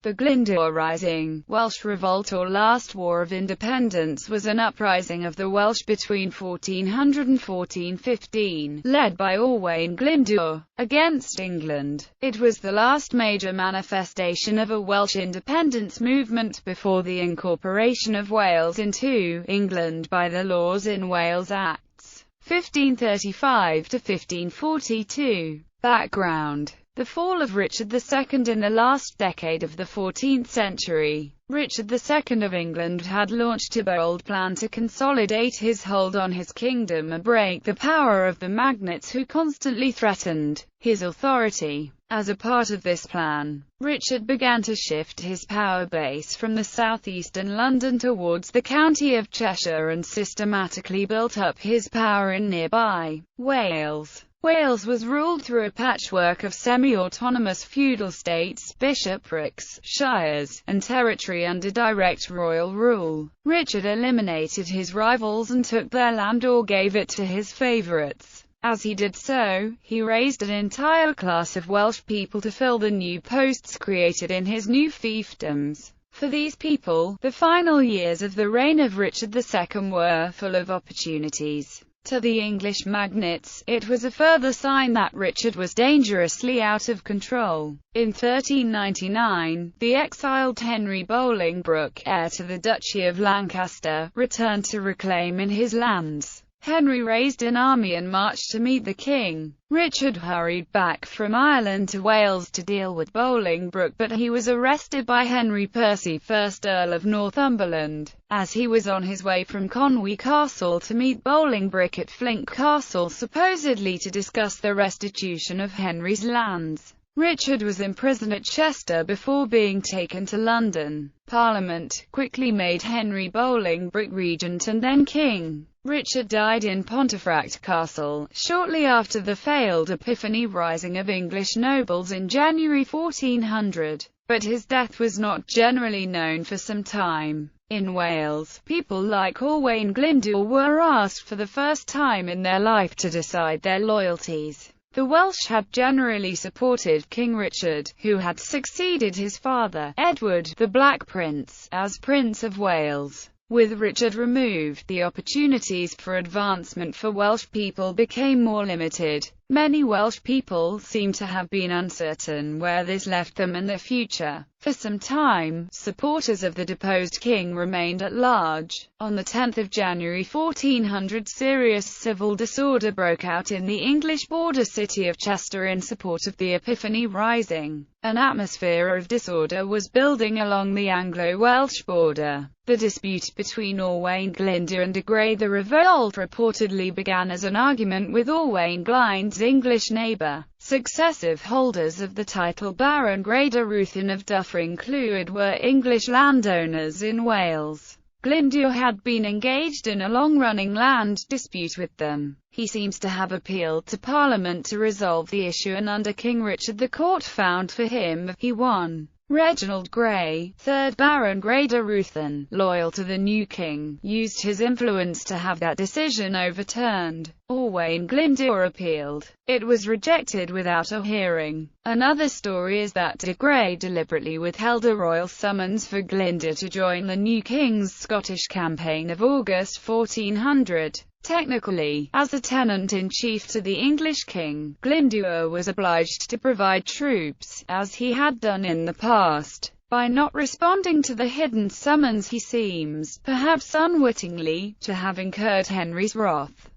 The Glyndŵr Rising, Welsh Revolt or Last War of Independence, was an uprising of the Welsh between 1400 and 1415, led by Owain Glyndŵr, against England. It was the last major manifestation of a Welsh independence movement before the incorporation of Wales into England by the Laws in Wales Acts 1535 to 1542. Background: the fall of Richard II in the last decade of the 14th century. Richard II of England had launched a bold plan to consolidate his hold on his kingdom and break the power of the magnates who constantly threatened his authority. As a part of this plan, Richard began to shift his power base from the southeastern London towards the county of Cheshire and systematically built up his power in nearby Wales. Wales was ruled through a patchwork of semi-autonomous feudal states, bishoprics, shires, and territory under direct royal rule. Richard eliminated his rivals and took their land or gave it to his favourites. As he did so, he raised an entire class of Welsh people to fill the new posts created in his new fiefdoms. For these people, the final years of the reign of Richard II were full of opportunities. To the English magnates, it was a further sign that Richard was dangerously out of control. In 1399, the exiled Henry Bolingbroke, heir to the Duchy of Lancaster, returned to reclaim in his lands. Henry raised an army and marched to meet the king. Richard hurried back from Ireland to Wales to deal with Bolingbroke, but he was arrested by Henry Percy, 1st Earl of Northumberland, as he was on his way from Conwy Castle to meet Bolingbroke at Flint Castle, supposedly to discuss the restitution of Henry's lands. Richard was imprisoned at Chester before being taken to London. Parliament quickly made Henry Bolingbroke regent and then king. Richard died in Pontefract Castle, shortly after the failed Epiphany Rising of English nobles in January 1400, but his death was not generally known for some time. In Wales, people like Owain Glyndŵr were asked for the first time in their life to decide their loyalties. The Welsh had generally supported King Richard, who had succeeded his father, Edward, the Black Prince, as Prince of Wales. With Richard removed, the opportunities for advancement for Welsh people became more limited. Many Welsh people seem to have been uncertain where this left them and their future. For some time, supporters of the deposed king remained at large. On the 10th of January 1400, serious civil disorder broke out in the English border city of Chester in support of the Epiphany Rising. An atmosphere of disorder was building along the Anglo-Welsh border. The dispute between Owain Glyndŵr and de Grey the revolt reportedly began as an argument with Owain Glyndŵr's English neighbour. Successive holders of the title Baron Grey de Ruthyn of Dyffryn Clwyd were English landowners in Wales. Glyndŵr had been engaged in a long-running land dispute with them. He seems to have appealed to Parliament to resolve the issue, and under King Richard the court found for him. He won. Reginald Grey, 3rd Baron Grey de Ruthyn, loyal to the new king, used his influence to have that decision overturned. Owain Glyndŵr appealed. It was rejected without a hearing. Another story is that de Grey deliberately withheld a royal summons for Glyndŵr to join the new king's Scottish campaign of August 1400. Technically, as a tenant-in-chief to the English king, Glyndŵr was obliged to provide troops, as he had done in the past. By not responding to the hidden summons, he seems, perhaps unwittingly, to have incurred Henry's wrath.